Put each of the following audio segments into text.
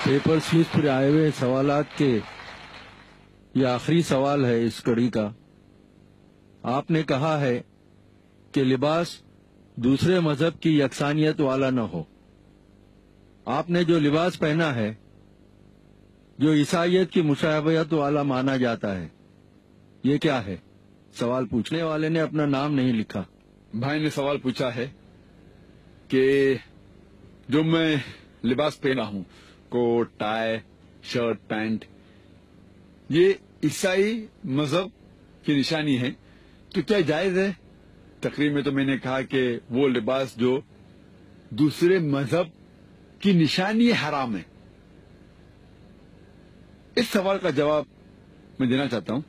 Paper slip پر آئے ہوئے سوالات کے یہ آخری سوال ہے اس کڑی کا. آپ نے کہا ہے کہ لباس دوسرے مذہب کی یکسانیت والا نہ ہو. آپ نے جو لباس پہنا ہے جو عیسائیت کی مشابہت والا مانا جاتا ہے یہ کیا ہے؟ سوال پوچھنے والے نے اپنا نام نہیں لکھا. بھائی نے سوال پوچھا ہے کہ جو میں لباس پہنا ہوں، کوٹ، ٹائی، شرٹ، پینٹ، یہ عیسائی مذہب کی نشانی ہے تو کیا جائز ہے؟ تقریر میں تو میں نے کہا کہ وہ لباس جو دوسرے مذہب کی نشانی حرام ہے. اس سوال کا جواب میں دینا چاہتا ہوں.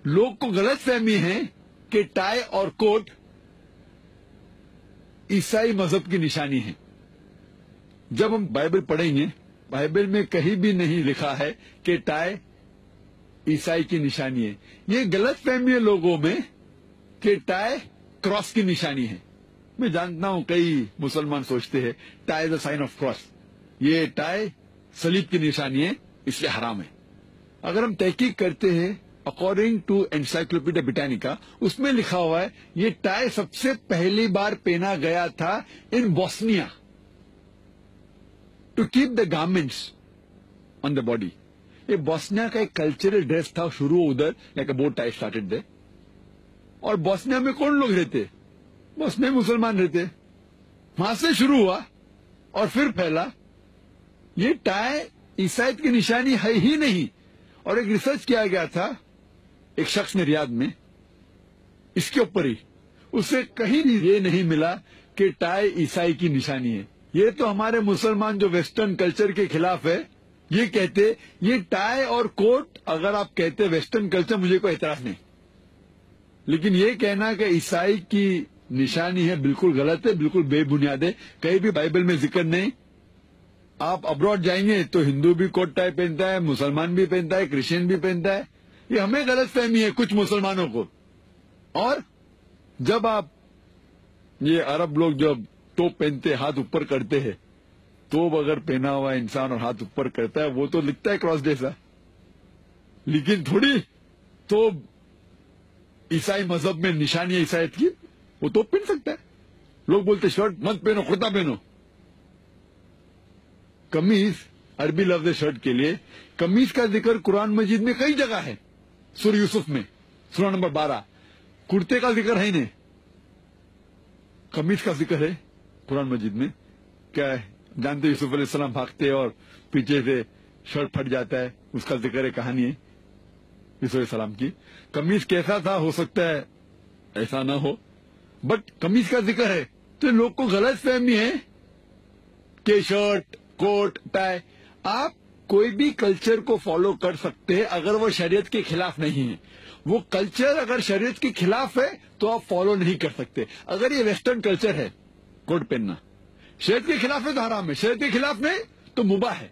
لوگ کو غلط فہمی ہے کہ ٹائی اور کوٹ عیسائی مذہب کی نشانی ہے. جب ہم بائبل پڑھیں گے، بائبل میں کہیں بھی نہیں لکھا ہے کہ ٹائی عیسائی کی نشانی ہے. یہ غلط فہمی ہے لوگوں میں کہ ٹائی کراس کی نشانی ہے. میں جانتا ہوں کئی مسلمان سوچتے ہیں tie is a sign of cross. یہ ٹائی صلیب کی نشانی ہے، اس لیے حرام ہے. اگر ہم تحقیق کرتے ہیں اکارڈنگ ٹو انسائکلوپیڈیا بریٹانیکا، اس میں لکھا ہوا ہے یہ ٹائی سب سے پہلی بار پہنا گیا تھا in Bosnia to keep the garments on the body. یہ بوسنیا کا ایک کلچرل ڈریس تھا، شروع ادھر like a bow tie started they. اور بوسنیا میں کون لوگ رہتے؟ بوسنیا میں مسلمان رہتے. وہاں سے شروع ہوا اور پھر پھیلا. یہ ٹائی عیسائیت کی نشانی ہے ہی نہیں. اور ایک ریسرچ کیا گیا تھا ایک شخص نے ریاض میں اس کے اوپر ہی، اسے کہیں بھی یہ نہیں ملا کہ ٹائی عیسائی کی نشانی ہے. یہ تو ہمارے مسلمان جو ویسٹرن کلچر کے خلاف ہے، یہ کہتے یہ ٹائی اور کوٹ اگر آپ کہتے ویسٹرن کلچر مجھے کوئی اعتراض نہیں، لیکن یہ کہنا کہ عیسائی کی نشانی ہے بالکل غلط ہے، بالکل بے بنیاد ہے. کہیں بھی بائبل میں ذکر نہیں. آپ ابراڈ جائیں گے تو ہندو بھی کوٹ ٹائی پہنتا ہے، مسلمان بھی پہنتا ہے، کرسچن بھی پہنتا ہے. یہ ہمیں غلط فہمی ہے کچھ مسلمانوں کو. اور جب آپ یہ عرب لوگ جب ٹوپ پہنتے ہاتھ اوپر کرتے ہیں، توپ اگر پہنا ہوا انسان اور ہاتھ اوپر کرتا ہے وہ تو لکھتا ہے کراس جیسا، لیکن تھوڑی توپ عیسائی مذہب میں نشانی ہے عیسائیت کی، وہ توپ پہن سکتا ہے. لوگ بولتے شرٹ مت پہنو، کرتا پہنو. قمیض عربی لفظ ہے شرٹ کے لیے. قمیض کا ذکر قرآن مجید میں کئی جگہ ہے. سورہ یوسف میں سورہ نمبر 12 کرتے کا ذکر ہے نہیں، قمیض کا ذکر ہے قرآن مجید میں. کیا ہے جانتے یوسف علیہ السلام بھاگتے اور پیچھے سے شرٹ پھٹ جاتا ہے، اس کا ذکر ہے، کہانی ہے یوسف علیہ السلام کی. قمیض کیسا تھا ہو سکتا ہے ایسا نہ ہو، بٹ قمیض کا ذکر ہے. تو لوگ کو غلط فہمی ہے کہ شرٹ، کوٹ، ٹائی. آپ کوئی بھی کلچر کو فالو کر سکتے ہیں اگر وہ شریعت کے خلاف نہیں ہے. وہ کلچر اگر شریعت کے خلاف ہے تو آپ فالو نہیں کر سکتے. اگر یہ ویسٹرن کلچر ہے، کوٹ پہننا شریعت کے خلاف ہے تو حرام ہے، شریعت کے خلاف نہیں تو مباح ہے.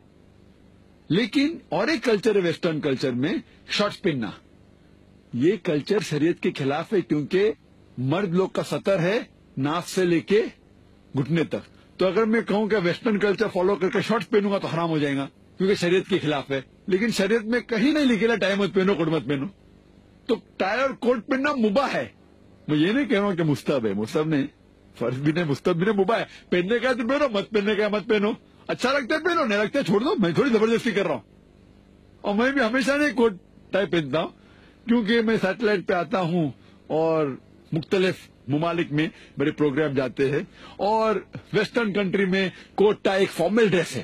لیکن اور ایک کلچر ہے ویسٹرن کلچر میں شارٹس پہننا، یہ کلچر شریعت کے خلاف ہے کیونکہ مرد لوگ کا سطر ہے ناف سے لے کے گھٹنے تک. تو اگر میں کہوں کہ ویسٹرن کلچر فالو کر کے شارٹس پہنوں گا تو حرام ہو جائے گا کیونکہ شریعت کے خلاف ہے. لیکن شریعت میں کہیں نہیں لکھے ٹائی مت پہنو، کوٹ مت پہنو. تو ٹائی اور کوٹ پہننا مباح ہے. میں یہ نہیں کہہ رہا ہوں کہ مستحب ہے، مستحب نہیں، فرض بھی نہیں، مستحب بھی نہیں، مباح ہے. پہننے کا تو پہنو، مت پہننے کا مت پہنو. اچھا لگتا ہے پہنو، نہیں لگتا ہے چھوڑ دو. میں تھوڑی زبردستی کر رہا ہوں. اور میں بھی ہمیشہ نہیں کوٹ ٹائی پہنتا ہوں کیونکہ میں سیٹلائٹ پہ آتا ہوں اور مختلف ممالک میں میرے پروگرام جاتے ہیں، اور ویسٹرن کنٹری میں کوٹ ٹائی ایک فارمل ڈریس ہے.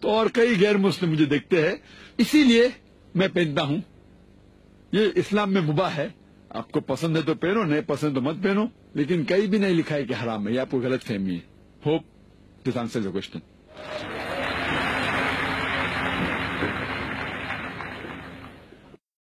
تو اور کئی غیر مسلم مجھے دیکھتے ہیں، اسی لیے میں پہنتا ہوں. یہ اسلام میں مباح ہے. آپ کو پسند ہے تو پہنو، نہیں پسند تو مت پہنو، لیکن کہیں بھی نہیں لکھا ہے کہ حرام ہے. یہ آپ کو غلط فہمی ہے. Hope this answers your question.